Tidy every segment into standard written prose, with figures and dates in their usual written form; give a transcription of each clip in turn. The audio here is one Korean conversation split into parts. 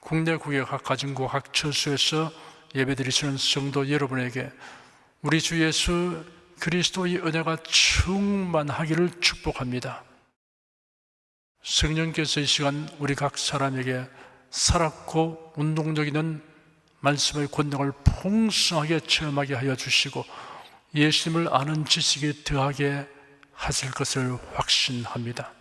국내 국외 각 가정과 각 처소에서 예배드리시는 성도 여러분에게 우리 주 예수 그리스도의 은혜가 충만하기를 축복합니다. 성령께서 이 시간 우리 각 사람에게 살았고 운동적인 말씀의 권능을 풍성하게 체험하게 하여 주시고 예수님을 아는 지식이 더하게 하실 것을 확신합니다.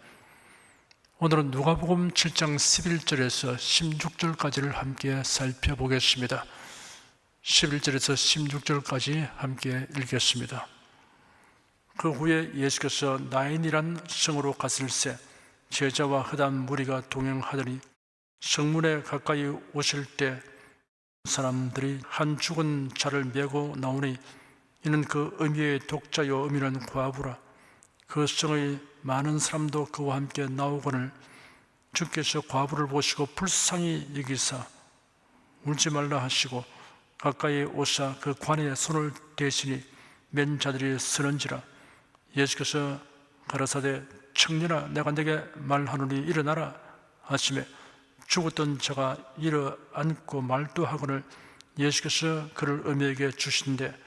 오늘은 누가복음 7장 11절에서 16절까지를 함께 살펴보겠습니다. 11절에서 16절까지 함께 읽겠습니다. 그 후에 예수께서 나인이란 성으로 갔을새 제자와 흑암 무리가 동행하더니 성문에 가까이 오실 때 사람들이 한 죽은 자를 메고 나오니 이는 그 어미의 독자요 어미는 과부라. 그 성의 많은 사람도 그와 함께 나오거늘 주께서 과부를 보시고 불쌍히 여기사 울지 말라 하시고 가까이 오사 그 관에 손을 대시니 맨 자들이 서는지라. 예수께서 가라사대 청년아 내가 내게 말하노니 일어나라 하시매 죽었던 자가 일어앉고 말도하거늘 예수께서 그를 어미에게 주신데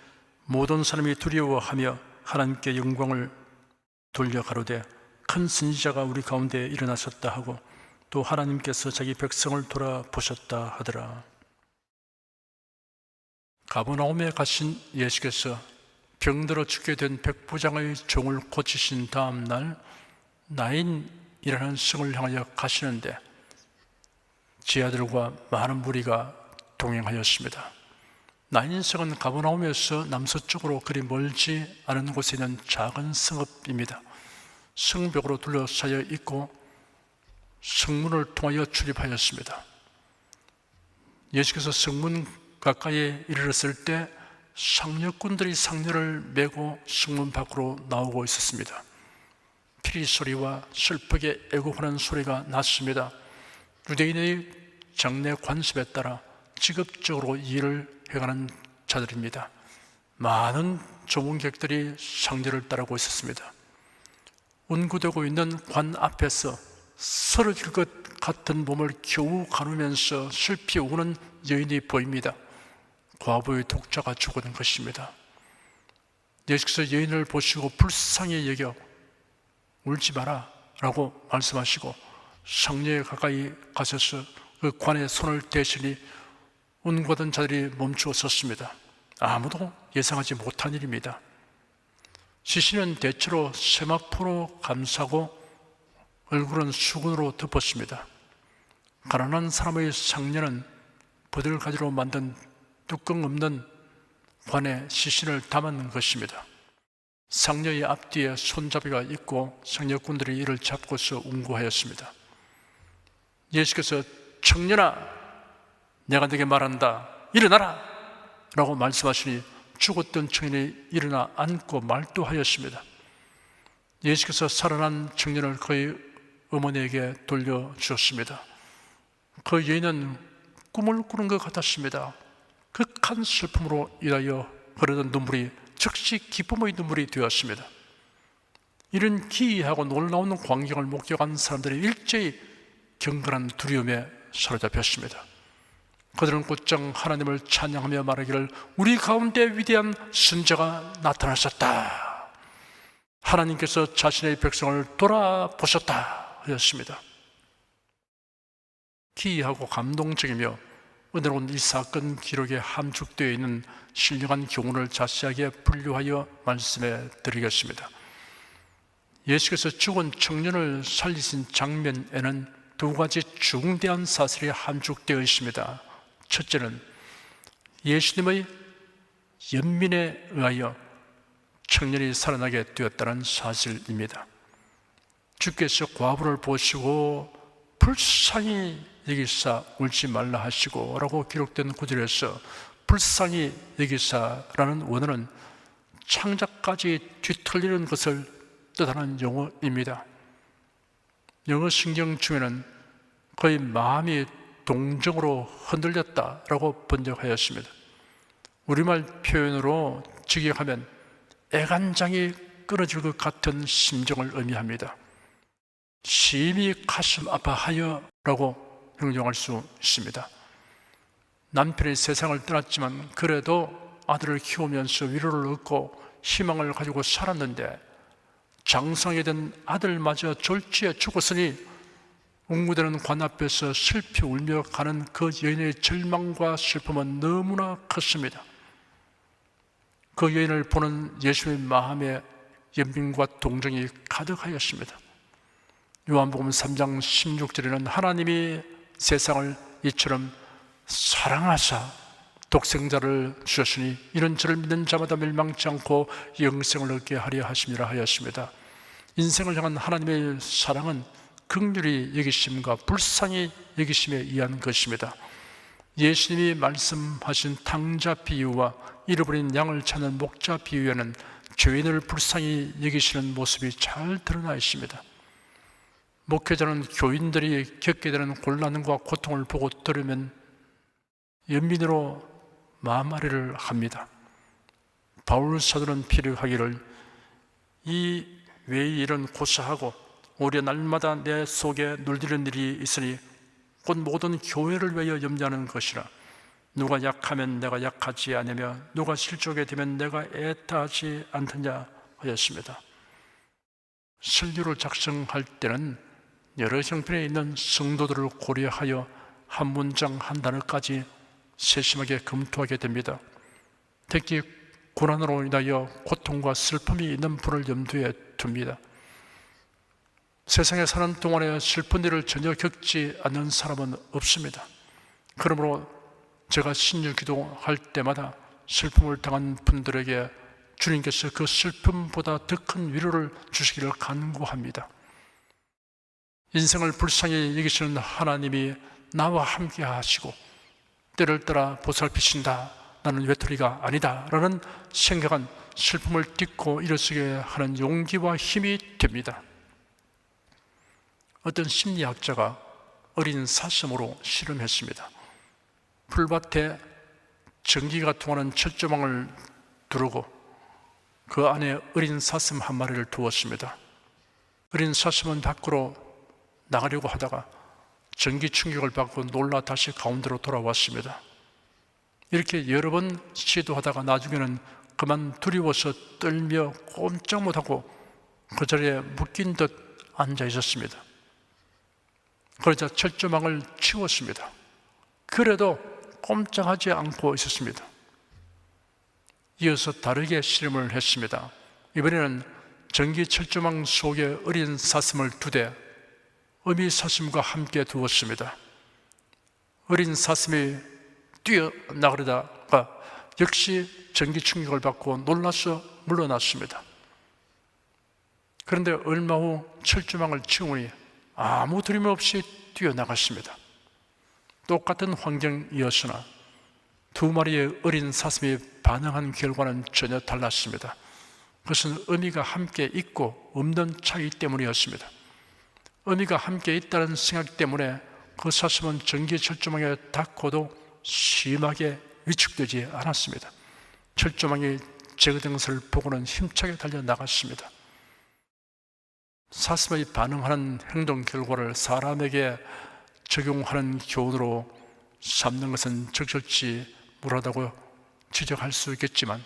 모든 사람이 두려워하며 하나님께 영광을 돌려 가로되 큰 선지자가 우리 가운데 일어나셨다 하고 또 하나님께서 자기 백성을 돌아보셨다 하더라. 가버나움에 가신 예수께서 병들어 죽게 된 백부장의 종을 고치신 다음 날 나인이라는 성을 향하여 가시는데 제자들과 많은 무리가 동행하였습니다. 나인성은 가버나움에서 남서쪽으로 그리 멀지 않은 곳에 있는 작은 성읍입니다. 성벽으로 둘러싸여 있고 성문을 통하여 출입하였습니다. 예수께서 성문 가까이에 이르렀을 때 상류꾼들이 상류를 메고 성문 밖으로 나오고 있었습니다. 피리 소리와 슬프게 애곡하는 소리가 났습니다. 유대인의 장례 관습에 따라 직업적으로 일을 해가는 자들입니다. 많은 조문객들이 상류를 따르고 있었습니다. 운구되고 있는 관 앞에서 쓰러질 것 같은 몸을 겨우 가누면서 슬피 우는 여인이 보입니다. 과부의 독자가 죽은 것입니다. 예수께서 여인을 보시고 불쌍히 여겨 울지 마라 라고 말씀하시고 상류에 가까이 가셔서 그 관에 손을 대시니 운구하던 자들이 멈추어 섰습니다. 아무도 예상하지 못한 일입니다. 시신은 대체로 세마포로 감싸고 얼굴은 수건으로 덮었습니다. 가난한 사람의 상녀는 버들가지로 만든 뚜껑 없는 관에 시신을 담은 것입니다. 상녀의 앞뒤에 손잡이가 있고 상녀꾼들이 이를 잡고서 운구하였습니다. 예수께서 청년아 내가 네게 말한다 일어나라 라고 말씀하시니 죽었던 청년이 일어나 앉고 말도하였습니다. 예수께서 살아난 청년을 그의 어머니에게 돌려주었습니다. 그 여인은 꿈을 꾸는 것 같았습니다. 극한 슬픔으로 인하여 흐르던 눈물이 즉시 기쁨의 눈물이 되었습니다. 이런 기이하고 놀라운 광경을 목격한 사람들이 일제히 경건한 두려움에 사로잡혔습니다. 그들은 곧장 하나님을 찬양하며 말하기를 우리 가운데 위대한 선지자가 나타나셨다. 하나님께서 자신의 백성을 돌아보셨다 하였습니다. 기이하고 감동적이며 은혜로운 이 사건 기록에 함축되어 있는 신령한 교훈을 자세하게 분류하여 말씀해 드리겠습니다. 예수께서 죽은 청년을 살리신 장면에는 두 가지 중대한 사실이 함축되어 있습니다. 첫째는 예수님의 연민에 의하여 청년이 살아나게 되었다는 사실입니다. 주께서 과부를 보시고 불쌍히 여기사 울지 말라 하시고 라고 기록된 구절에서 불쌍히 여기사라는 원어는 창자까지 뒤틀리는 것을 뜻하는 용어입니다. 영어 성경 중에는 그의 마음이 동정으로 흔들렸다라고 번역하였습니다. 우리말 표현으로 직역하면 애간장이 끊어질 것 같은 심정을 의미합니다. 심히 가슴 아파하여 라고 형용할 수 있습니다. 남편이 세상을 떠났지만 그래도 아들을 키우면서 위로를 얻고 희망을 가지고 살았는데 장성이 된 아들마저 졸지에 죽었으니 웅무대는 관 앞에서 슬피 울며 가는 그 여인의 절망과 슬픔은 너무나 컸습니다. 그 여인을 보는 예수의 마음에 연민과 동정이 가득하였습니다. 요한복음 3장 16절에는 하나님이 세상을 이처럼 사랑하사 독생자를 주셨으니 이는 저를 믿는 자마다 멸망치 않고 영생을 얻게 하려 하심이라 하였습니다. 인생을 향한 하나님의 사랑은 긍휼히 여기심과 불쌍히 여기심에 의한 것입니다. 예수님이 말씀하신 탕자 비유와 잃어버린 양을 찾는 목자 비유에는 죄인을 불쌍히 여기시는 모습이 잘 드러나 있습니다. 목회자는 교인들이 겪게 되는 곤란과 고통을 보고 들으면 연민으로 마음앓이를 합니다. 바울 사도는 필요하기를 이 외의 일은 고사하고 오히려 날마다 내 속에 눌리는 일이 있으니 곧 모든 교회를 위하여 염려하는 것이라. 누가 약하면 내가 약하지 않으며 누가 실족에 되면 내가 애타하지 않느냐 하였습니다. 설교를 작성할 때는 여러 형편에 있는 성도들을 고려하여 한 문장 한 단어까지 세심하게 검토하게 됩니다. 특히 고난으로 인하여 고통과 슬픔이 있는 분을 염두에 둡니다. 세상에 사는 동안에 슬픈 일을 전혀 겪지 않는 사람은 없습니다. 그러므로 제가 신유 기도할 때마다 슬픔을 당한 분들에게 주님께서 그 슬픔보다 더 큰 위로를 주시기를 간구합니다. 인생을 불쌍히 여기시는 하나님이 나와 함께 하시고 때를 따라 보살피신다, 나는 외톨이가 아니다 라는 생각은 슬픔을 딛고 일어서게 하는 용기와 힘이 됩니다. 어떤 심리학자가 어린 사슴으로 실험했습니다. 풀밭에 전기가 통하는 철조망을 두르고 그 안에 어린 사슴 한 마리를 두었습니다. 어린 사슴은 밖으로 나가려고 하다가 전기 충격을 받고 놀라 다시 가운데로 돌아왔습니다. 이렇게 여러 번 시도하다가 나중에는 그만 두려워서 떨며 꼼짝 못하고 그 자리에 묶인 듯 앉아 있었습니다. 그러자 철조망을 치웠습니다. 그래도 꼼짝하지 않고 있었습니다. 이어서 다르게 실험을 했습니다. 이번에는 전기 철조망 속에 어린 사슴을 두되 어미 사슴과 함께 두었습니다. 어린 사슴이 뛰어나가려다가 역시 전기 충격을 받고 놀라서 물러났습니다. 그런데 얼마 후 철조망을 치우니 아무 두려움 없이 뛰어나갔습니다. 똑같은 환경이었으나 두 마리의 어린 사슴이 반응한 결과는 전혀 달랐습니다. 그것은 어미가 함께 있고 없는 차이 때문이었습니다. 어미가 함께 있다는 생각 때문에 그 사슴은 전기 철조망에 닿고도 심하게 위축되지 않았습니다. 철조망이 제거된 것을 보고는 힘차게 달려나갔습니다. 사슴의 반응하는 행동 결과를 사람에게 적용하는 교훈으로 삼는 것은 적절치 못하다고 지적할 수 있겠지만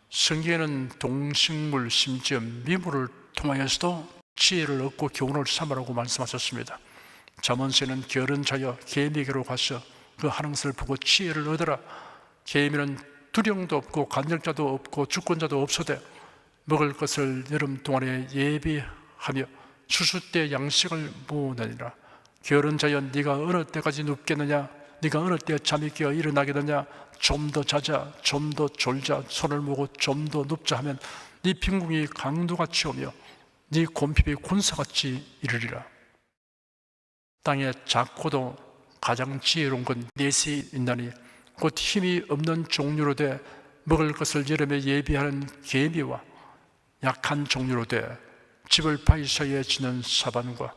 성경에는 동식물 심지어 미물을 통하여서도 지혜를 얻고 교훈을 삼으라고 말씀하셨습니다. 잠언서에는 게으른 자여 개미에게로 가서 그 하는 것을 보고 지혜를 얻으라. 개미는 두령도 없고 간역자도 없고 주권자도 없어되 먹을 것을 여름 동안에 예비하며 추수 때 양식을 모으느니라. 게으른 자여 네가 어느 때까지 눕겠느냐? 네가 어느 때 잠이 깨어 일어나겠느냐? 좀 더 자자, 좀 더 졸자, 손을 모으고 좀 더 눕자 하면 네 빈궁이 강도같이 오며 네 곰핍이 군사같이 이르리라. 땅에 작고도 가장 지혜로운 건 넷이 있나니 곧 힘이 없는 종류로 돼 먹을 것을 여름에 예비하는 개미와 약한 종류로 돼 집을 바위 사이에 지는 사반과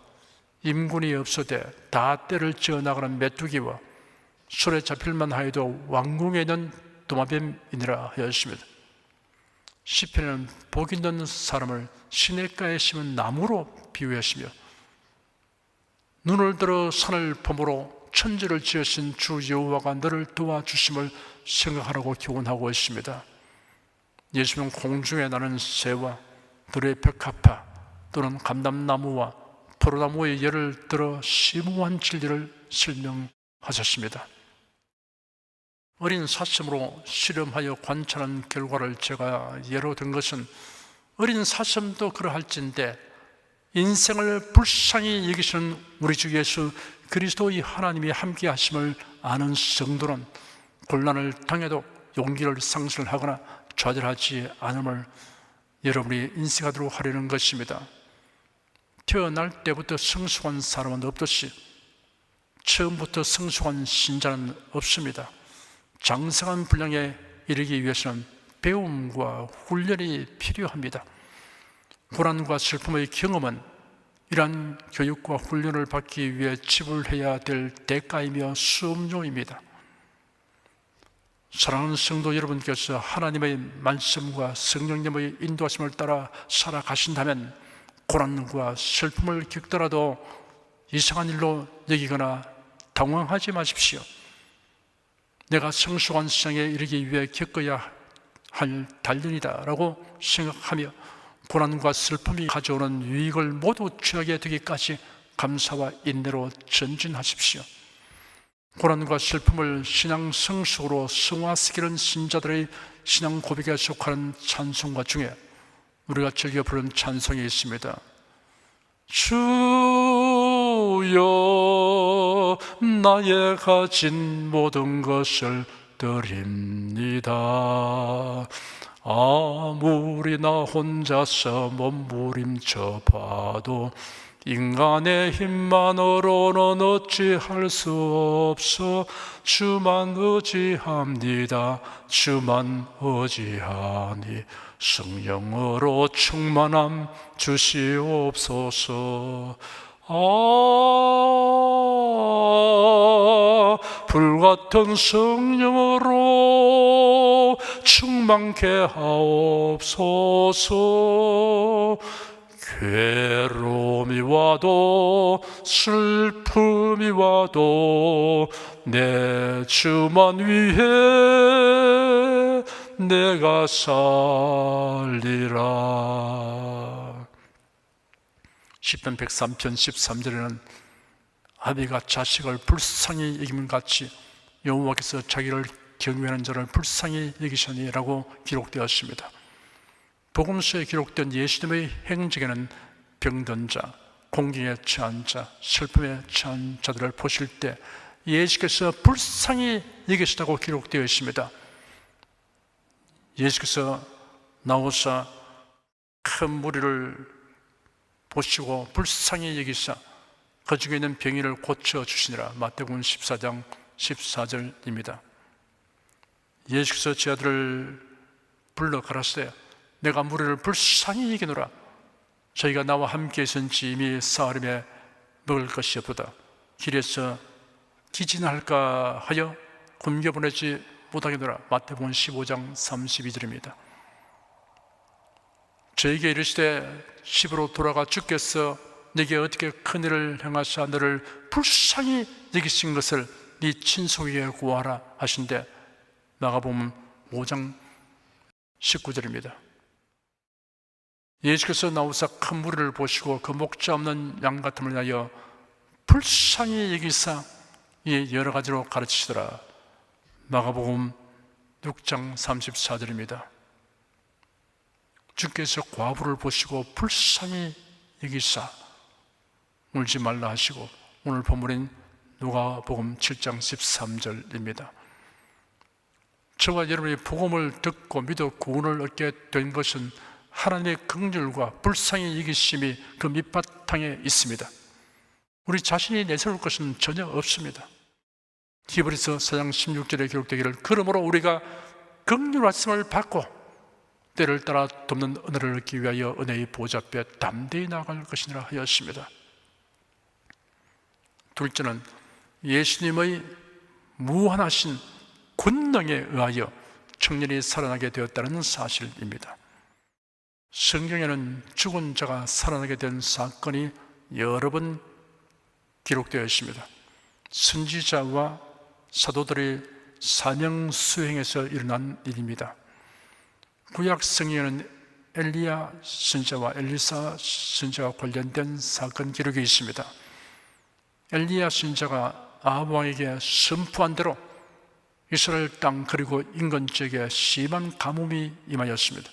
임군이 없어되 다 때를 지어나가는 메뚜기와 술에 잡힐만 하여도 왕궁에 있는 도마뱀이니라 하였습니다. 시편에는 복 있는 사람을 시냇가에 심은 나무로 비유했으며 눈을 들어 산을 폼으로 천지를 지으신 주 여호와가 너를 도와주심을 생각하라고 교훈하고 있습니다. 예수는 공중에 나는 새와 들의 벽화파 또는 감람나무와 포도나무의 예를 들어 심오한 진리를 설명하셨습니다. 어린 사슴으로 실험하여 관찰한 결과를 제가 예로 든 것은 어린 사슴도 그러할진데 인생을 불쌍히 여기시는 우리 주 예수 그리스도의 하나님이 함께 하심을 아는 성도는 곤란을 당해도 용기를 상실하거나 좌절하지 않음을 여러분이 인식하도록 하려는 것입니다. 태어날 때부터 성숙한 사람은 없듯이 처음부터 성숙한 신자는 없습니다. 장성한 분량에 이르기 위해서는 배움과 훈련이 필요합니다. 고난과 슬픔의 경험은 이러한 교육과 훈련을 받기 위해 지불해야 될 대가이며 수업료입니다. 사랑하는 성도 여러분께서 하나님의 말씀과 성령님의 인도하심을 따라 살아가신다면 고난과 슬픔을 겪더라도 이상한 일로 여기거나 당황하지 마십시오. 내가 성숙한 세상에 이르기 위해 겪어야 할 단련이다 라고 생각하며 고난과 슬픔이 가져오는 유익을 모두 취하게 되기까지 감사와 인내로 전진하십시오. 고난과 슬픔을 신앙 성숙으로 승화시키는 신자들의 신앙 고백에 속하는 찬송가 중에 우리가 즐겨 부르는 찬송이 있습니다. 주여 나의 가진 모든 것을 드립니다. 아무리 나 혼자서 몸부림쳐 봐도 인간의 힘만으로는 어찌할 수 없어 주만 의지합니다. 주만 의지하니 성령으로 충만함 주시옵소서. 불같은 성령으로 충만케 하옵소서. 괴로움이 와도 슬픔이 와도 내 주만 위해 내가 살리라. 시편 103편 13절에는 아비가 자식을 불쌍히 여김 같이 여호와께서 자기를 경외하는 자를 불쌍히 여기시니라고 기록되었습니다. 복음서에 기록된 예수님의 행적에는 병든 자, 공경에 처한 자, 슬픔에 처한 자들을 보실 때 예수께서 불쌍히 여기시다고 기록되어 있습니다. 예수께서 나오사 큰 무리를 보시고 불쌍히 여기사 그 중에 있는 병이를 고쳐주시니라. 마태복음 14장 14절입니다. 예수께서 제 아들을 불러 가라사대 내가 무리를 불쌍히 여기노라. 저희가 나와 함께 있은지 이미 사흘임에 먹을 것이 없도다. 길에서 기진할까 하여 굶겨보내지 못하겠노라. 마태복음 15장 32절입니다. 저에게 이르시되 집으로 돌아가 주께서 네게 어떻게 큰 일을 행하사 너를 불쌍히 여기신 것을 네 친속에게 구하라 하신데 마가복음 5장 19절입니다. 예수께서 나오사 큰 무리를 보시고 그 목자 없는 양 같음을 위하여 불쌍히 여기사 여러 가지로 가르치시더라. 마가복음 6장 34절입니다. 주께서 과부를 보시고 불쌍히 여기사 울지 말라 하시고 오늘 본문인 누가복음 7장 13절입니다. 저와 여러분이 복음을 듣고 믿어 구원을 얻게 된 것은 하나님의 긍휼과 불쌍히 여기심이 그 밑바탕에 있습니다. 우리 자신이 내세울 것은 전혀 없습니다. 히브리서 4장 16절에 기록되기를 그러므로 우리가 긍휼하심을 받고 때를 따라 돕는 은혜를 얻기 위하여 은혜의 보좌 앞에 담대히 나아갈 것이니라 하였습니다. 둘째는 예수님의 무한하신 권능에 의하여 청년이 살아나게 되었다는 사실입니다. 성경에는 죽은 자가 살아나게 된 사건이 여러 번 기록되어 있습니다. 선지자와 사도들의 사명 수행에서 일어난 일입니다. 구약 성경에는 엘리야 선지자와 엘리사 선지자와 관련된 사건 기록이 있습니다. 엘리야 선지자가 아합 왕에게 선포한 대로 이스라엘 땅 그리고 인근 지역에 심한 가뭄이 임하였습니다.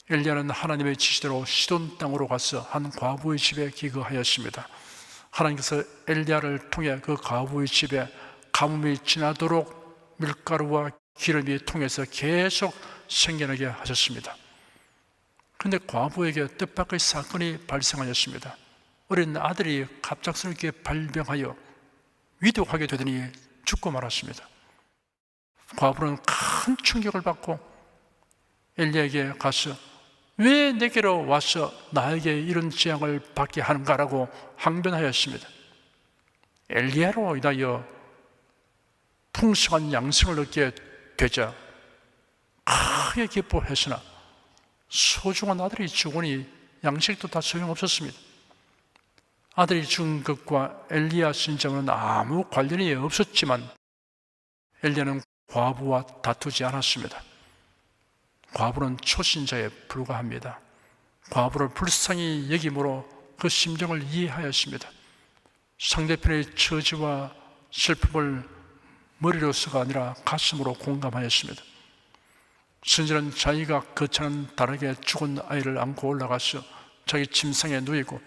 엘리야는 하나님의 지시대로 시돈 땅으로 가서 한 과부의 집에 기거하였습니다. 하나님께서 엘리야를 통해 그 과부의 집에 가뭄이 지나도록 밀가루와 기름이 통해서 계속 생겨나게 하셨습니다. 그런데 과부에게 뜻밖의 사건이 발생하였습니다. 어린 아들이 갑작스럽게 발병하여 위독하게 되더니 죽고 말았습니다. 과부는 큰 충격을 받고 엘리야에게 가서 왜 내게로 와서 나에게 이런 재앙을 받게 하는가라고 항변하였습니다. 엘리야로 인하여 풍성한 양식을 얻게 되자 크게 기뻐했으나 소중한 아들이 죽으니 양식도 다 소용없었습니다. 아들이 죽은 것과 엘리야 선지자는 아무 관련이 없었지만 엘리야는 과부와 다투지 않았습니다. 과부는 초신자에 불과합니다. 과부를 불쌍히 여김으로 그 심정을 이해하였습니다. 상대편의 처지와 슬픔을 머리로서가 아니라 가슴으로 공감하였습니다. 선지자는 자기가 거창한 다르게 죽은 아이를 안고 올라가서 자기 침상에 누이고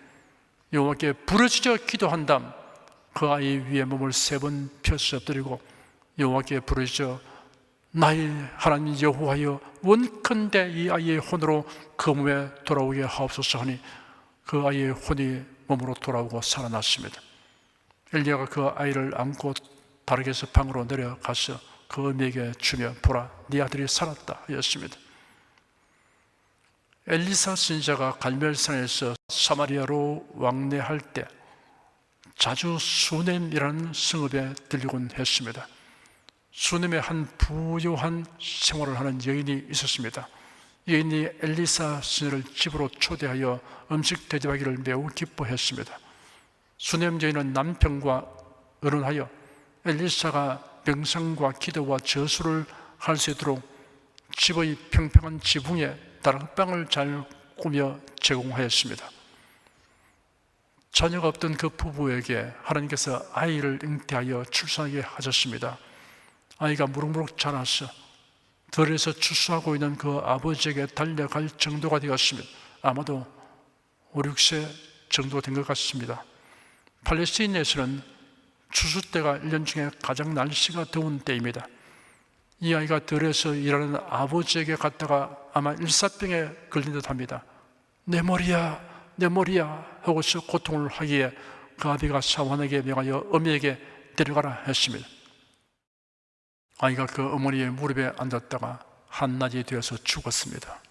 여호와께 부르짖어 기도한 다음 그 아이 위에 몸을 3번 펴서 엎드리고 여호와께 부르짖어 나의 하나님 여호와여 원컨대 이 아이의 혼으로 그 몸에 돌아오게 하옵소서 하니 그 아이의 혼이 몸으로 돌아오고 살아났습니다. 엘리야가 그 아이를 안고 다락에서 방으로 내려가서 그 어미에게 주며 보라 네 아들이 살았다 하였습니다. 엘리사 선지자가 갈멜산에서 사마리아로 왕래할 때 자주 수넴이라는 성읍에 들리곤 했습니다. 수넴에 한 부유한 생활을 하는 여인이 있었습니다. 여인이 엘리사 선지자를 집으로 초대하여 음식 대접하기를 매우 기뻐했습니다. 수넴 여인은 남편과 의논하여 엘리사가 명상과 기도와 저수를 할 수 있도록 집의 평평한 지붕에 다락방을 잘 꾸며 제공하였습니다. 자녀가 없던 그 부부에게 하나님께서 아이를 잉태하여 출산하게 하셨습니다. 아이가 무럭무럭 자라서 들에서 추수하고 있는 그 아버지에게 달려갈 정도가 되었습니다. 아마도 5, 6세 정도 된 것 같습니다. 팔레스타인에서는 추수 때가 1년 중에 가장 날씨가 더운 때입니다. 이 아이가 들에서 일하는 아버지에게 갔다가 아마 일사병에 걸린 듯 합니다. 내 머리야, 내 머리야 하고서 고통을 하기에 그 아비가 사환에게 명하여 어미에게 데려가라 했습니다. 아이가 그 어머니의 무릎에 앉았다가 한낮이 되어서 죽었습니다.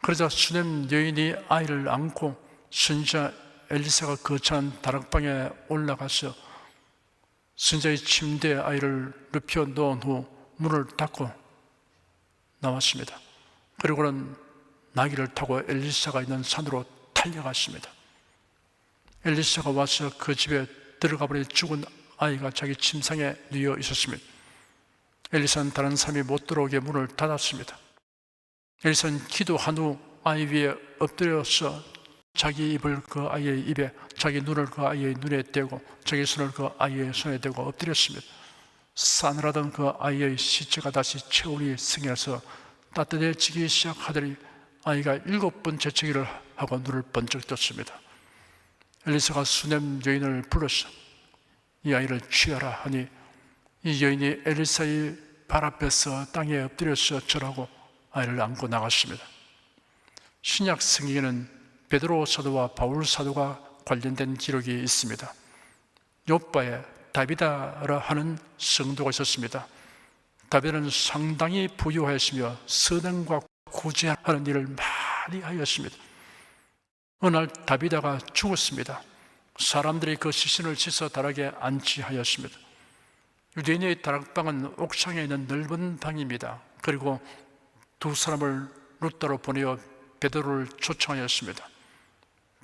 그러자 수넴 여인이 아이를 안고 선지자 엘리사가 거처한 다락방에 올라가서 선지자의 침대에 아이를 눕혀 놓은 후 문을 닫고 나왔습니다. 그리고는 나귀를 타고 엘리사가 있는 산으로 달려갔습니다. 엘리사가 와서 그 집에 들어가 보니 죽은 아이가 자기 침상에 누워 있었습니다. 엘리사는 다른 사람이 못 들어오게 문을 닫았습니다. 엘리사는 기도한 후 아이 위에 엎드려서 자기 입을 그 아이의 입에, 자기 눈을 그 아이의 눈에 대고 자기 손을 그 아이의 손에 대고 엎드렸습니다. 싸늘하던 그 아이의 시체가 다시 체온이 승해서 따뜻해지기 시작하더니 아이가 7번 재채기를 하고 눈을 번쩍 떴습니다. 엘리사가 수넴 여인을 불러서 이 아이를 취하라 하니 이 여인이 엘리사의 발 앞에서 땅에 엎드려서 절하고 아이를 안고 나갔습니다. 신약 성경에는 베드로 사도와 바울 사도가 관련된 기록이 있습니다. 요빠에 다비다라 하는 성도가 있었습니다. 다비다는 상당히 부유하였으며 선행과 구제하는 일을 많이 하였습니다. 어느 날 다비다가 죽었습니다. 사람들이 그 시신을 씻어 다락에 안치하였습니다. 유대인의 다락방은 옥상에 있는 넓은 방입니다. 그리고 2 사람을 루따로 보내어 베드로를 초청하였습니다.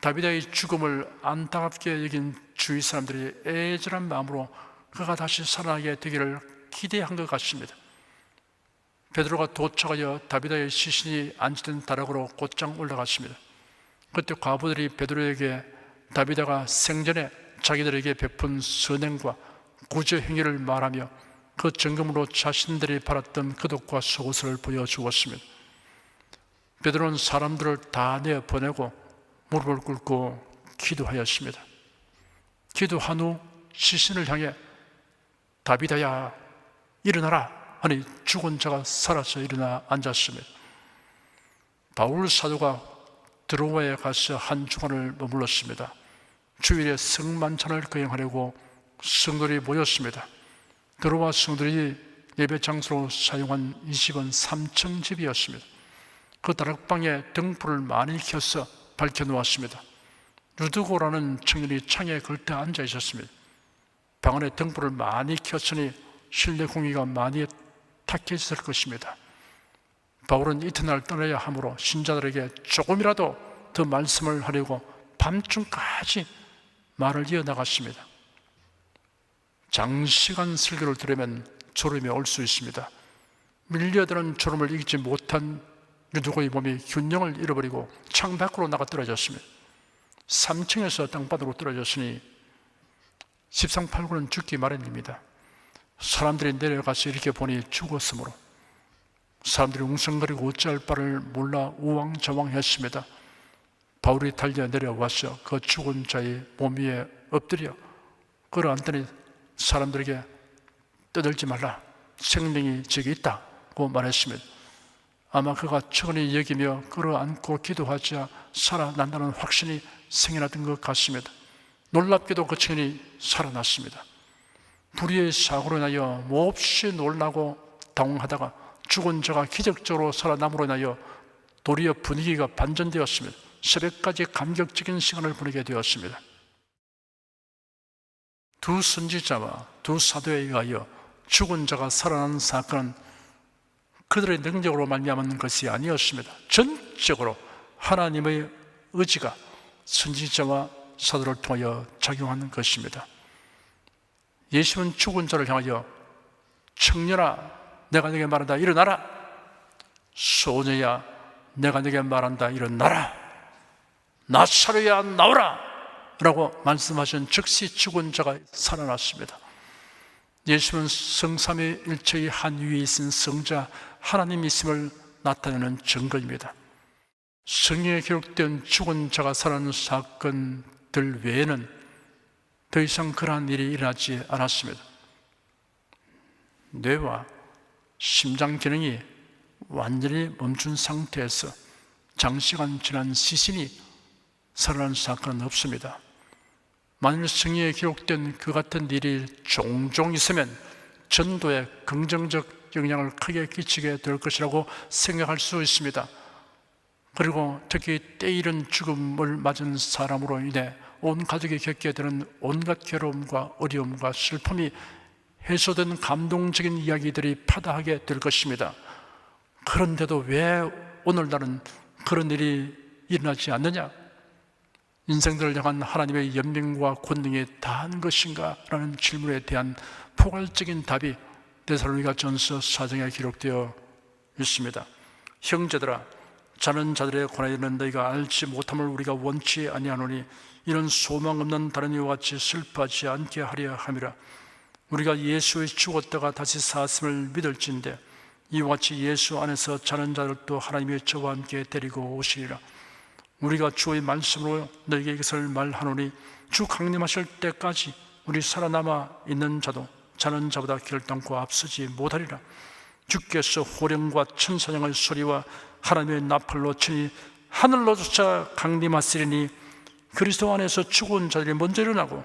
다윗의 죽음을 안타깝게 여긴 주위 사람들이 애절한 마음으로 그가 다시 살아나게 되기를 기대한 것 같습니다. 베드로가 도착하여 다윗의 시신이 안치된 다락으로 곧장 올라갔습니다. 그때 과부들이 베드로에게 다윗가 생전에 자기들에게 베푼 선행과 구제 행위를 말하며 그 증거물로 자신들이 팔았던 겉옷과 속옷을 보여주었습니다. 베드로는 사람들을 다 내보내고 무릎을 꿇고 기도하였습니다. 기도한 후 시신을 향해 다윗아 일어나라 하니 죽은 자가 살아서 일어나 앉았습니다. 바울 사도가 드로아에 가서 한 주간을 머물렀습니다. 주일에 성만찬을 거행하려고 성도들이 모였습니다. 드로아 성도들이 예배 장소로 사용한 이 집은 3층 집이었습니다. 그 다락방에 등불을 많이 켜서 밝혀놓았습니다. 루드고라는 청년이 창에 걸터 앉아 있었습니다. 방 안에 등불을 많이 켰으니 실내 공기가 많이 탁해졌을 것입니다. 바울은 이튿날 떠나야 하므로 신자들에게 조금이라도 더 말씀을 하려고 밤중까지 말을 이어나갔습니다. 장시간 설교를 들으면 졸음이 올 수 있습니다. 밀려드는 졸음을 이기지 못한 루드고의 몸이 균형을 잃어버리고 창 밖으로 나가 떨어졌습니다. 3층에서 땅바닥으로 떨어졌으니 십상팔구는 죽기 마련입니다. 사람들이 내려가서 이렇게 보니 죽었으므로 사람들이 웅성거리고 어찌할 바를 몰라 우왕좌왕했습니다. 바울이 달려 내려와서 그 죽은 자의 몸 위에 엎드려 끌어안더니 사람들에게 떠들지 말라, 생명이 저기 있다고 말했습니다. 아마 그가 천히 여기며 끌어안고 기도하자 살아난다는 확신이 생겨났던 것 같습니다. 놀랍게도 그 청년이 살아났습니다. 불의의 사고로 인하여 몹시 놀라고 당황하다가 죽은 자가 기적적으로 살아남으로 인하여 도리어 분위기가 반전되었습니다. 새벽까지 감격적인 시간을 보내게 되었습니다. 두 선지자와 두 사도에 의하여 죽은 자가 살아나는 사건은 그들의 능력으로 말미암은 것이 아니었습니다. 전적으로 하나님의 의지가 선지자와 사도를 통하여 작용하는 것입니다. 예수는 죽은 자를 향하여 청년아 내가 네게 말한다 일어나라, 소녀야 내가 네게 말한다 일어나라, 나사로야 나오라 라고 말씀하신 즉시 죽은 자가 살아났습니다. 예수는 성삼위일체의 한 위에 있는 성자 하나님이 있음을 나타내는 증거입니다. 성경에 기록된 죽은 자가 살아나는 사건들 외에는 더 이상 그러한 일이 일어나지 않았습니다. 뇌와 심장 기능이 완전히 멈춘 상태에서 장시간 지난 시신이 살아난 사건은 없습니다. 만일 성경에 기록된 그 같은 일이 종종 있으면 전도에 긍정적 영향을 크게 끼치게 될 것이라고 생각할 수 있습니다. 그리고 특히 때이른 죽음을 맞은 사람으로 인해 온 가족이 겪게 되는 온갖 괴로움과 어려움과 슬픔이 해소된 감동적인 이야기들이 파다하게 될 것입니다. 그런데도 왜 오늘날은 그런 일이 일어나지 않느냐? 인생들을 향한 하나님의 연민과 권능이 다한 것인가? 라는 질문에 대한 포괄적인 답이 데살로니가전서 4장에 기록되어 있습니다. 형제들아, 자는 자들의 고난이는 너희가 알지 못함을 우리가 원치 아니하노니 이런 소망 없는 다른 이와 같이 슬퍼하지 않게 하려 함이라. 우리가 예수의 죽었다가 다시 사슴을 믿을진데 이와 같이 예수 안에서 자는 자들도 하나님의 저와 함께 데리고 오시리라. 우리가 주의 말씀으로 너희에게 이것을 말하노니 주 강림하실 때까지 우리 살아남아 있는 자도 자는 자보다 결단코 앞서지 못하리라. 주께서 호령과 천사장의 소리와 하나님의 나팔로 치니 하늘로조차 강림하시리니 그리스도 안에서 죽은 자들이 먼저 일어나고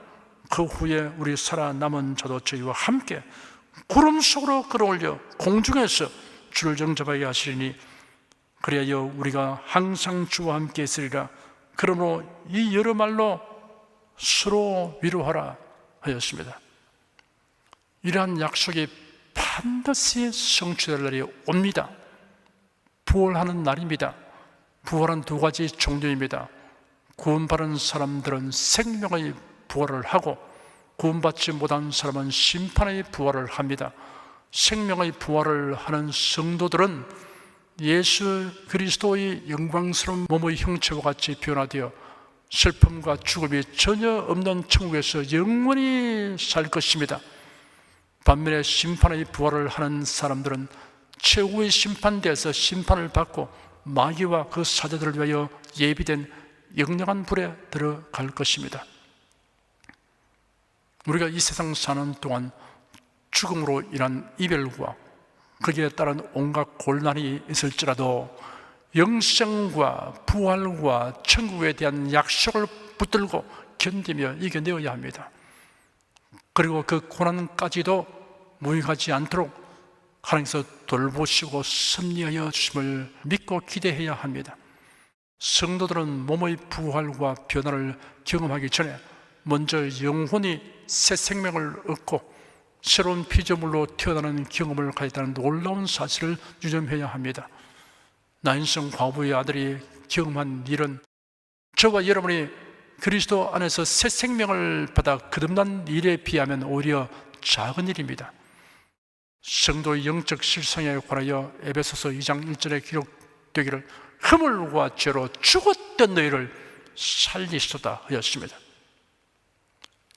그 후에 우리 살아남은 자도 저희와 함께 구름 속으로 끌어올려 공중에서 주를 영접하게 하시리니 그리하여 우리가 항상 주와 함께 있으리라. 그러므로 이 여러 말로 서로 위로하라 하였습니다. 이러한 약속이 반드시 성취될 날이 옵니다. 부활하는 날입니다. 부활은 두 가지 종류입니다. 구원받은 사람들은 생명의 부활을 하고 구원받지 못한 사람은 심판의 부활을 합니다. 생명의 부활을 하는 성도들은 예수 그리스도의 영광스러운 몸의 형체와 같이 변화되어 슬픔과 죽음이 전혀 없는 천국에서 영원히 살 것입니다. 반면에 심판의 부활을 하는 사람들은 최후의 심판대에서 심판을 받고 마귀와 그 사자들을 위하여 예비된 영영한 불에 들어갈 것입니다. 우리가 이 세상 사는 동안 죽음으로 인한 이별과 거기에 따른 온갖 곤란이 있을지라도 영생과 부활과 천국에 대한 약속을 붙들고 견디며 이겨내어야 합니다. 그리고 그 고난까지도 무익하지 않도록 하나님께서 돌보시고 섭리하여 주심을 믿고 기대해야 합니다. 성도들은 몸의 부활과 변화를 경험하기 전에 먼저 영혼이 새 생명을 얻고 새로운 피조물로 태어나는 경험을 가졌다는 놀라운 사실을 유념해야 합니다. 나인성 과부의 아들이 경험한 일은 저와 여러분이 그리스도 안에서 새 생명을 받아 거듭난 일에 비하면 오히려 작은 일입니다. 성도의 영적 실상에 관하여 에베소서 2장 1절에 기록되기를 허물과 죄로 죽었던 너희를 살리소다 하였습니다.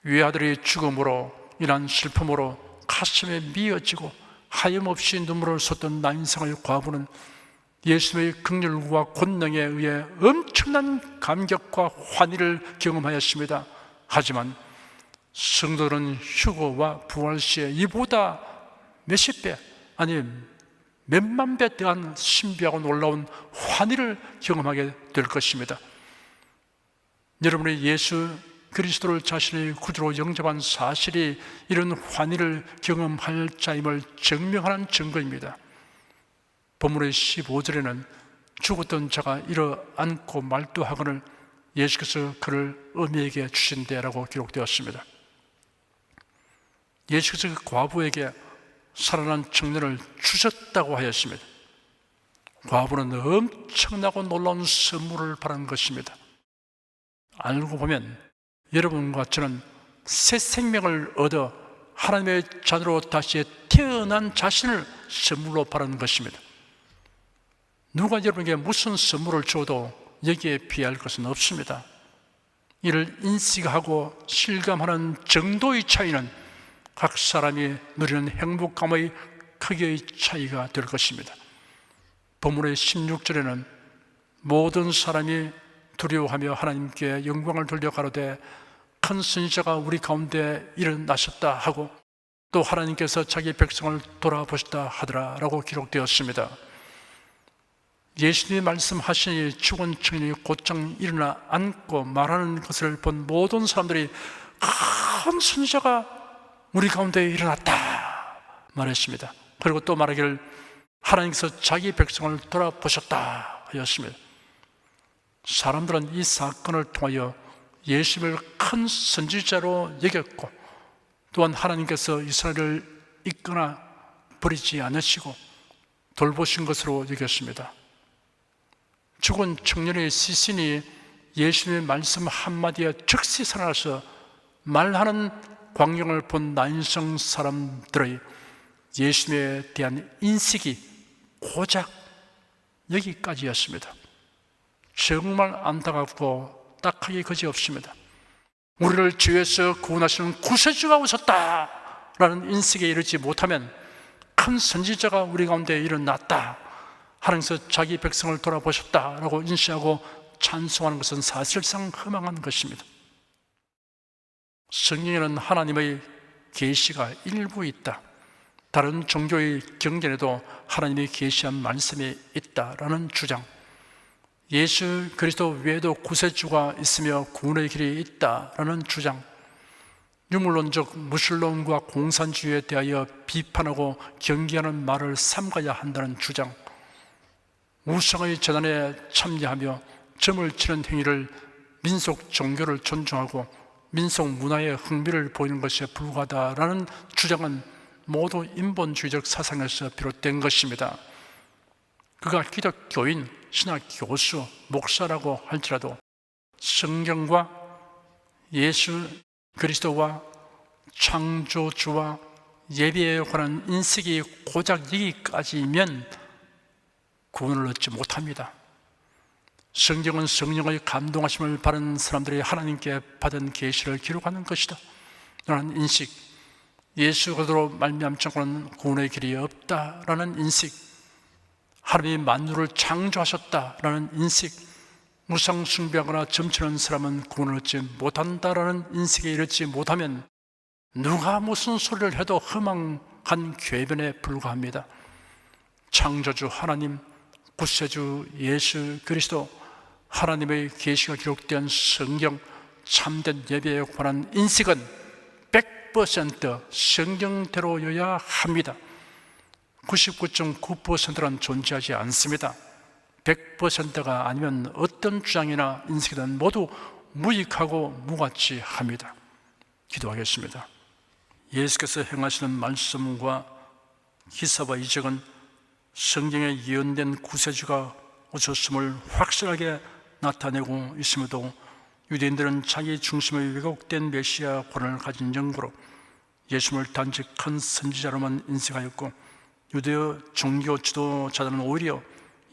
외아들이 죽음으로 인한 슬픔으로 가슴에 미어지고 하염없이 눈물을 쏟던 나인성의 과부는 예수님의 긍휼과 권능에 의해 엄청난 감격과 환희를 경험하였습니다. 하지만 성도들은 휴거와 부활 시에 이보다 몇십 배, 아니 몇만 배 더한 신비하고 놀라운 환희를 경험하게 될 것입니다. 여러분이 예수 그리스도를 자신의 구주로 영접한 사실이 이런 환희를 경험할 자임을 증명하는 증거입니다. 본문의 15절에는 죽었던 자가 일어앉고 말도하거늘 예수께서 그를 어미에게 주신대라고 기록되었습니다. 예수께서 그 과부에게 살아난 청년을 주셨다고 하였습니다. 과부는 엄청나고 놀라운 선물을 받은 것입니다. 알고 보면 여러분과 저는 새 생명을 얻어 하나님의 자녀로 다시 태어난 자신을 선물로 받은 것입니다. 누가 여러분에게 무슨 선물을 줘도 여기에 비할 것은 없습니다. 이를 인식하고 실감하는 정도의 차이는 각 사람이 누리는 행복감의 크기의 차이가 될 것입니다. 본문의 16절에는 모든 사람이 두려워하며 하나님께 영광을 돌려 가로되 큰 선지자가 우리 가운데 일어나셨다 하고 또 하나님께서 자기 백성을 돌아보셨다 하더라 라고 기록되었습니다. 예수님이 말씀하시니 죽은 청년이 곧장 일어나 앉고 말하는 것을 본 모든 사람들이 큰 선지자가 우리 가운데 일어났다 말했습니다. 그리고 또 말하기를 하나님께서 자기 백성을 돌아보셨다 하였습니다. 사람들은 이 사건을 통하여 예수님을 큰 선지자로 여겼고 또한 하나님께서 이스라엘을 이끌어 버리지 않으시고 돌보신 것으로 여겼습니다. 죽은 청년의 시신이 예수님의 말씀 한마디에 즉시 살아나서 말하는 광경을 본 나인성 사람들의 예수님에 대한 인식이 고작 여기까지였습니다. 정말 안타깝고 딱하기 그지없습니다. 우리를 죄에서 구원하시는 구세주가 오셨다 라는 인식에 이르지 못하면 큰 선지자가 우리 가운데 일어났다, 하나님께서 자기 백성을 돌아보셨다 라고 인식하고 찬송하는 것은 사실상 허망한 것입니다. 성경에는 하나님의 계시가 일부 있다, 다른 종교의 경전에도 하나님의 계시한 말씀이 있다라는 주장, 예수 그리스도 외에도 구세주가 있으며 구원의 길이 있다라는 주장, 유물론적 무신론과 공산주의에 대하여 비판하고 경계하는 말을 삼가야 한다는 주장, 우상의 재단에 참여하며 점을 치는 행위를 민속 종교를 존중하고 민속 문화에 흥미를 보이는 것에 불과하다라는 주장은 모두 인본주의적 사상에서 비롯된 것입니다. 그가 기독교인, 신학 교수, 목사라고 할지라도 성경과 예수 그리스도와 창조주와 예배에 관한 인식이 고작 여기까지면 구원을 얻지 못합니다. 성경은 성령의 감동하심을 받은 사람들이 하나님께 받은 계시를 기록하는 것이다 라는 인식, 예수 그리스도로 말미암지 않고는 구원의 길이 없다라는 인식, 하나님이 만물을 창조하셨다라는 인식, 우상 숭배하거나 점치는 사람은 구원을 얻지 못한다라는 인식에 이르지 못하면 누가 무슨 소리를 해도 허망한 궤변에 불과합니다. 창조주 하나님, 구세주 예수 그리스도, 하나님의 계시가 기록된 성경, 참된 예배에 관한 인식은 100% 성경대로여야 합니다. 99.9%는 존재하지 않습니다. 100%가 아니면 어떤 주장이나 인식이든 모두 무익하고 무가치합니다. 기도하겠습니다. 예수께서 행하시는 말씀과 기사와 이적은 성경에 예언된 구세주가 오셨음을 확실하게 나타내고 있음에도 유대인들은 자기 중심의 왜곡된 메시아 권을 가진 영구로 예수님을 단지 큰 선지자로만 인식하였고, 유대어 종교 지도자들은 오히려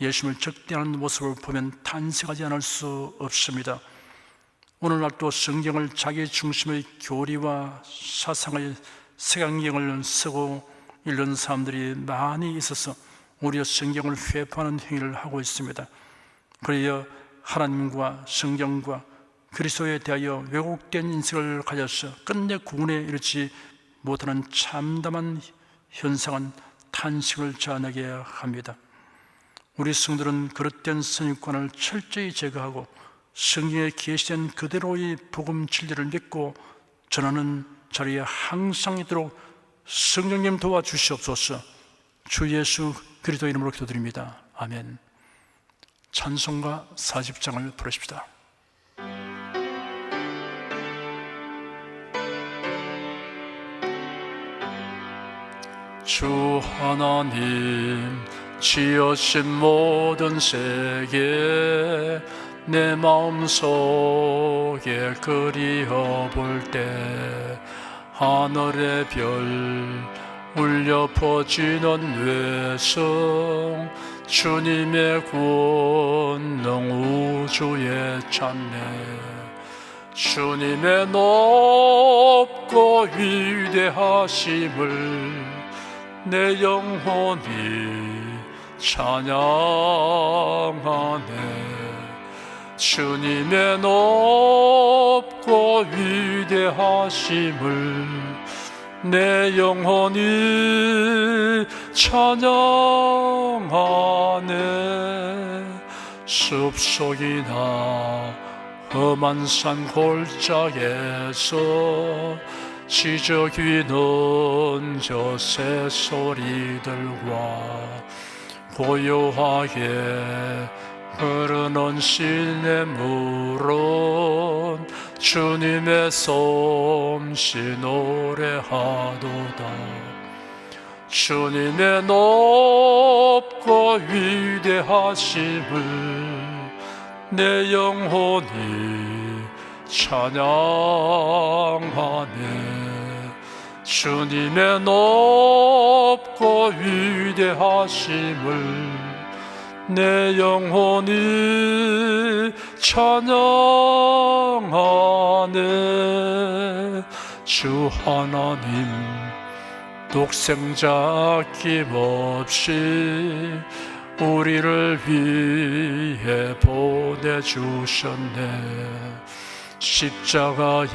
예수님을 적대하는 모습을 보면 탄식하지 않을 수 없습니다. 오늘날도 성경을 자기 중심의 교리와 사상의 색안경을 쓰고 읽는 사람들이 많이 있어서 오히려 성경을 회파하는 행위를 하고 있습니다. 그래야 하나님과 성경과 그리스도에 대하여 왜곡된 인식을 가져서 끝내 구원에 이르지 못하는 참담한 현상은 탄식을 자아내게 합니다. 우리 성도들은 그릇된 선입관을 철저히 제거하고 성경에 계시된 그대로의 복음 진리를 믿고 전하는 자리에 항상 있도록 성령님 도와주시옵소서. 주 예수 그리스도 이름으로 기도드립니다. 아멘. 찬송가 40장을 부르십시다. 주 하나님 지으신 모든 세계 내 마음속에 그리어볼 때 하늘의 별 울려 퍼지는 외성 주님의 권능 우주에 찬네. 주님의 높고 위대하심을 내 영혼이 찬양하네. 주님의 높고 위대하심을 내 영혼이 찬양하네. 숲속이나 험한 산 골짜기에서 지저귀는 저 새소리들과 고요하게 흐르는 시냇물은 주님의 솜씨 노래하도다. 주님의 높고 위대하심을 내 영혼이 찬양하네. 주님의 높고 위대하심을 내 영혼이 찬양하네. 주 하나님 독생자 아낌없이 우리를 위해 보내주셨네. 십자가에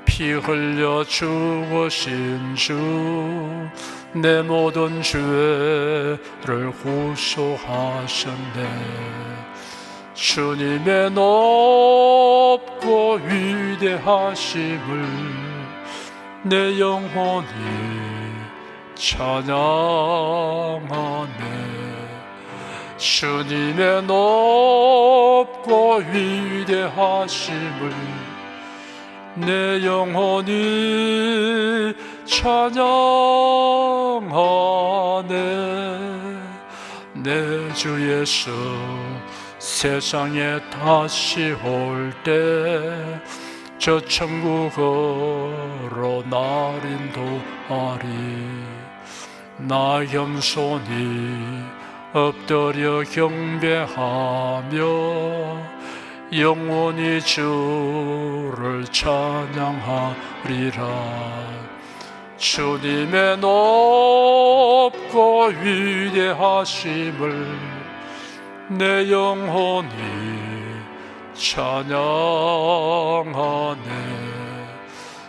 피 흘려 죽으신 주 내 모든 죄를 구속하셨네. 주님의 높고 위대하심을 내 영혼이 찬양하네. 주님의 높고 위대하심을 내 영혼이 찬양하네. 내 주 예수 세상에 다시 올 때 저 천국으로 날 인도하리. 나 겸손히 엎드려 경배하며 영원히 주를 찬양하리라. 주님의 높고 위대하심을 내 영혼이 찬양하네.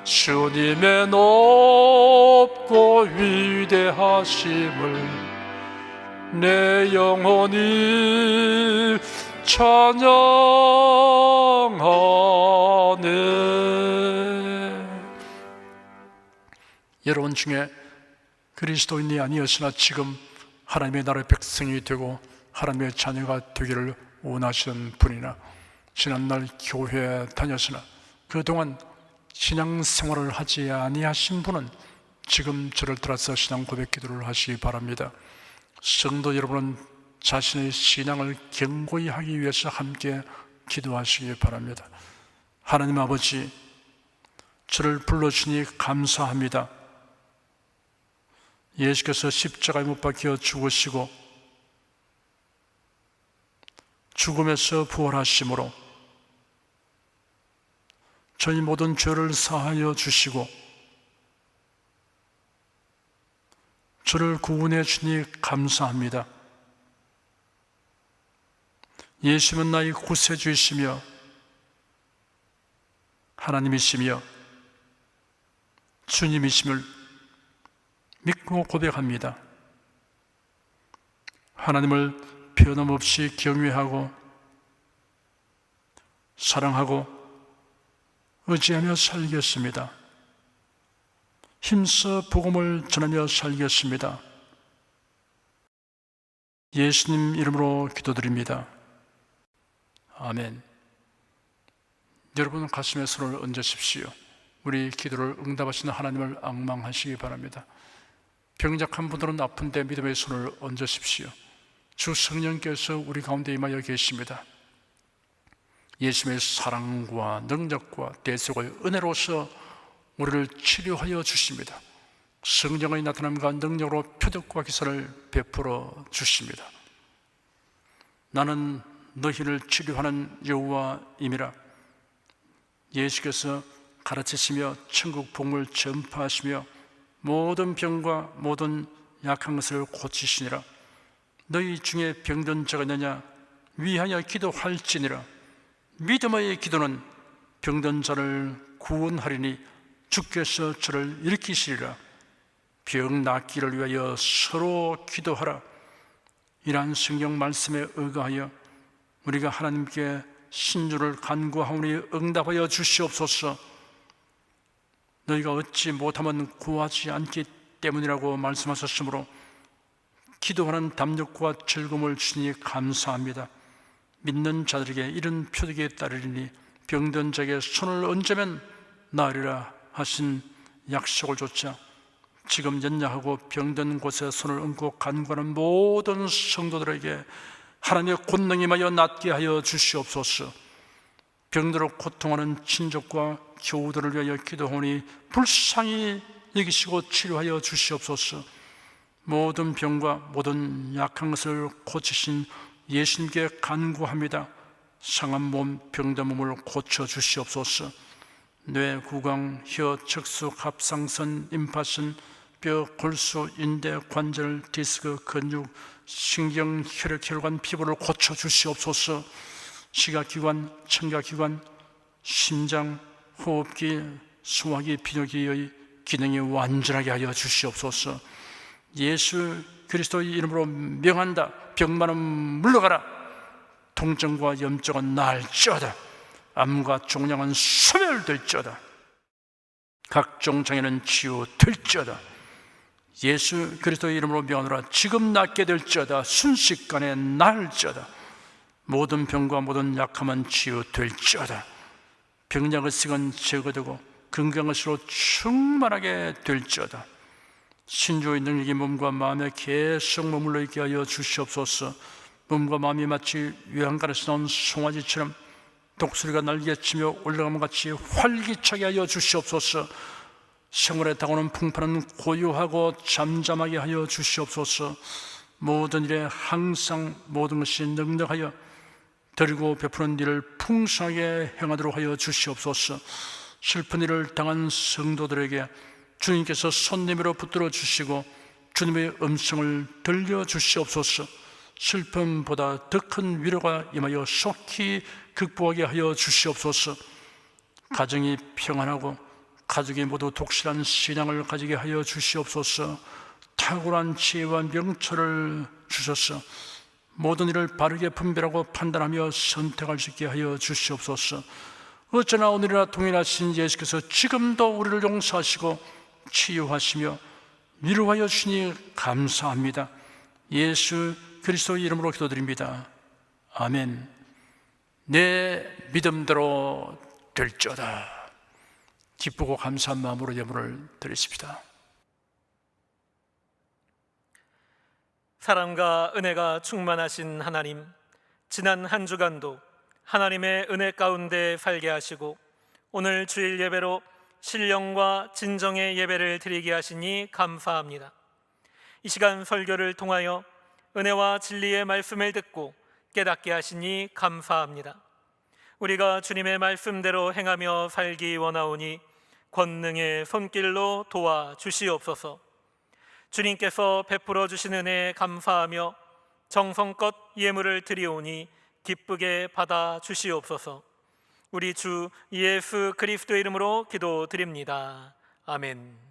주님의 높고 위대하심을 내 영혼이 찬양하네. 여러분 중에 그리스도인이 아니었으나 지금 하나님의 나라의 백성이 되고 하나님의 자녀가 되기를 원하시는 분이나 지난날 교회에 다녔으나 그동안 신앙생활을 하지 아니하신 분은 지금 저를 따라서 신앙 고백 기도를 하시기 바랍니다. 성도 여러분은 자신의 신앙을 견고히 하기 위해서 함께 기도하시기 바랍니다. 하나님 아버지, 저를 불러주니 감사합니다. 예수께서 십자가에 못 박혀 죽으시고 죽음에서 부활하심으로 저희 모든 죄를 사하여 주시고 저를 구원해 주니 감사합니다. 예수님은 나의 구세주이시며 하나님이시며 주님이심을 믿고 고백합니다. 하나님을 변함없이 경외하고 사랑하고 의지하며 살겠습니다. 힘써 복음을 전하며 살겠습니다. 예수님 이름으로 기도드립니다. 아멘. 여러분 가슴에 손을 얹으십시오. 우리 기도를 응답하시는 하나님을 앙망하시기 바랍니다. 병약한 분들은 아픈데 믿음의 손을 얹으십시오. 주 성령께서 우리 가운데 임하여 계십니다. 예수님의 사랑과 능력과 대속의 은혜로서 우리를 치료하여 주십니다. 성령의 나타남과 능력으로 표적과 기사를 베풀어 주십니다. 나는 너희를 치료하는 여호와임이라. 예수께서 가르치시며 천국 복음을 전파하시며 모든 병과 모든 약한 것을 고치시니라. 너희 중에 병든 자가 있느냐? 위하여 기도할지니라. 믿음의 기도는 병든 자를 구원하리니 주께서 저를 일으키시리라. 병 낫기를 위하여 서로 기도하라. 이러한 성경 말씀에 의거하여 우리가 하나님께 신주를 간구하오니 응답하여 주시옵소서. 너희가 얻지 못하면 구하지 않기 때문이라고 말씀하셨으므로 기도하는 담력과 즐거움을 주니 감사합니다. 믿는 자들에게 이런 표적이 따르리니 병든 자에게 손을 얹으면 나으리라 하신 약속을 좇아 지금 연약하고 병든 곳에 손을 얹고 간구하는 모든 성도들에게 하나님의 권능이 임하여 낫게 하여 주시옵소서. 병들어 고통하는 친족과 교우들을 위하여 기도하오니 불쌍히 여기시고 치료하여 주시옵소서. 모든 병과 모든 약한 것을 고치신 예수님께 간구합니다. 상한 몸, 병든 몸을 고쳐 주시옵소서. 뇌, 구강, 혀, 척수, 갑상선, 임파선, 뼈, 골수, 인대, 관절, 디스크, 근육, 신경, 혈액, 혈관, 피부를 고쳐 주시옵소서. 시각기관, 청각기관, 심장, 호흡기, 소화기, 비뇨기의 기능이 완전하게 하여 주시옵소서. 예수 그리스도의 이름으로 명한다. 병만은 물러가라. 통증과 염증은 날지어다. 암과 종양은 소멸될지어다. 각종 장애는 치유될지어다. 예수 그리스도의 이름으로 명하노라. 지금 낫게 될지어다. 순식간에 나을지어다. 모든 병과 모든 약함은 치유될지어다. 병약의 습은 제거되고 건강의 수로 충만하게 될지어다. 신조의 능력이 몸과 마음에 계속 머물러 있게 하여 주시옵소서. 몸과 마음이 마치 외양간에서 나온 송아지처럼 독수리가 날개치며 올라가면 같이 활기차게 하여 주시옵소서. 생활에 다가오는 풍파는 고요하고 잠잠하게 하여 주시옵소서. 모든 일에 항상 모든 것이 넉넉하여 드리고 베푸는 일을 풍성하게 행하도록 하여 주시옵소서. 슬픈 일을 당한 성도들에게 주님께서 손님으로 붙들어 주시고 주님의 음성을 들려 주시옵소서. 슬픔보다 더 큰 위로가 임하여 속히 극복하게 하여 주시옵소서. 가정이 평안하고 가족이 모두 독실한 신앙을 가지게 하여 주시옵소서. 탁월한 지혜와 명철을 주셔서 모든 일을 바르게 분별하고 판단하며 선택할 수 있게 하여 주시옵소서. 어쩌나 오늘이나 동일하신 예수께서 지금도 우리를 용서하시고 치유하시며 위로하여 주시니 감사합니다. 예수 그리스도의 이름으로 기도드립니다. 아멘. 내 믿음대로 될지어다. 기쁘고 감사한 마음으로 예물을 드리십시다. 사랑과 은혜가 충만하신 하나님, 지난 한 주간도 하나님의 은혜 가운데 살게 하시고 오늘 주일 예배로 신령과 진정의 예배를 드리게 하시니 감사합니다. 이 시간 설교를 통하여 은혜와 진리의 말씀을 듣고 깨닫게 하시니 감사합니다. 우리가 주님의 말씀대로 행하며 살기 원하오니 권능의 손길로 도와주시옵소서. 주님께서 베풀어 주신 은혜에 감사하며 정성껏 예물을 드리오니 기쁘게 받아 주시옵소서. 우리 주 예수 그리스도의 이름으로 기도드립니다. 아멘.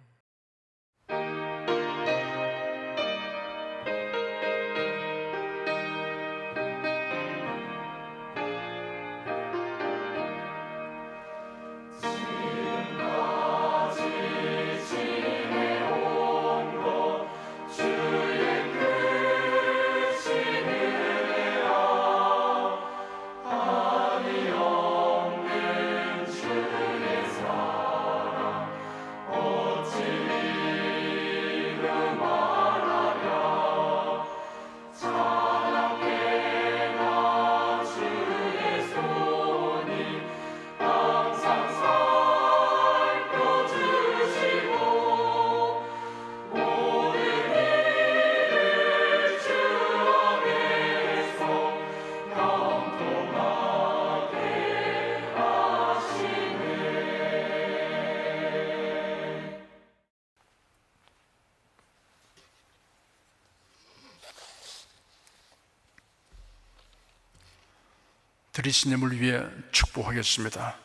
드리신 예물을 위해 축복하겠습니다.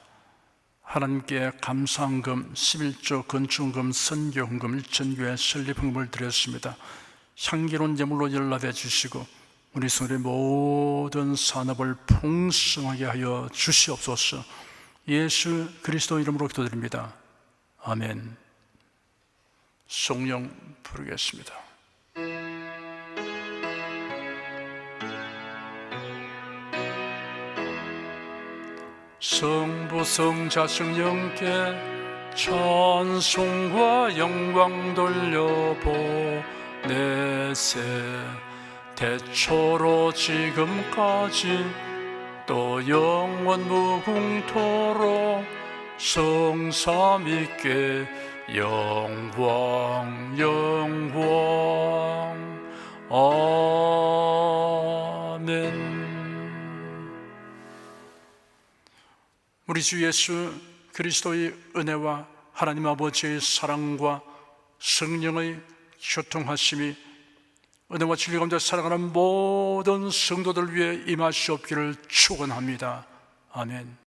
하나님께 감사헌금, 11조 건축헌금, 선교헌금, 일천교회 설립헌금을 드렸습니다. 향기로운 예물로 연락해 주시고 우리 성도의 모든 산업을 풍성하게 하여 주시옵소서. 예수 그리스도 이름으로 기도드립니다. 아멘. 성령 부르겠습니다. 성부 성자 성령께 찬송과 영광 돌려보내세. 대초로 지금까지 또 영원 무궁토록 성삼위께 영광 영광. 아멘. 우리 주 예수 그리스도의 은혜와 하나님 아버지의 사랑과 성령의 교통하심이 은혜와 진리 가운데 살아가는 모든 성도들 위해 임하시옵기를 축원합니다. 아멘.